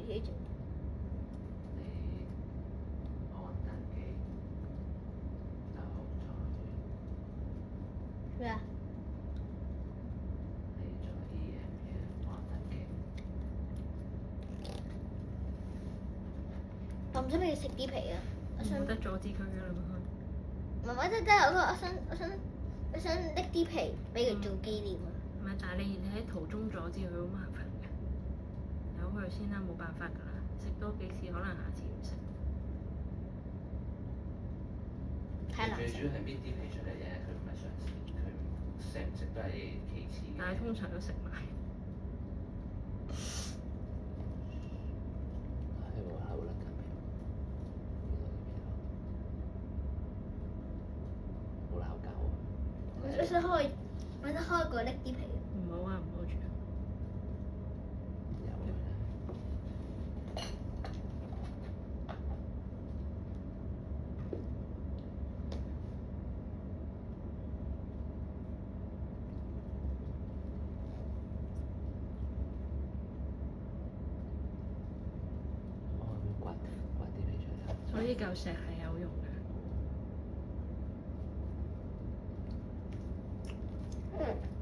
agent 你按登記就再咩啊？你再 EMPF 按登記。我唔想俾佢食啲皮啊！我想冇得阻止佢㗎啦，佢。媽媽真我想拎啲皮俾佢做紀念啊！唔係，但係你喺途中阻止佢好麻煩嘅，由佢先啦，冇辦法㗎啦，食多幾次可能下次唔食。太難食。最主要係搣啲皮出嚟啫，佢唔係想食，佢食唔食都係其次嘅。但係通常都食埋。係喎，口甩緊皮，冇鬧交啊！我想開個拎啲皮。唔好啊，唔好住。有啊。刮啲皮出嚟。所以嚿石係有用嘅。嗯。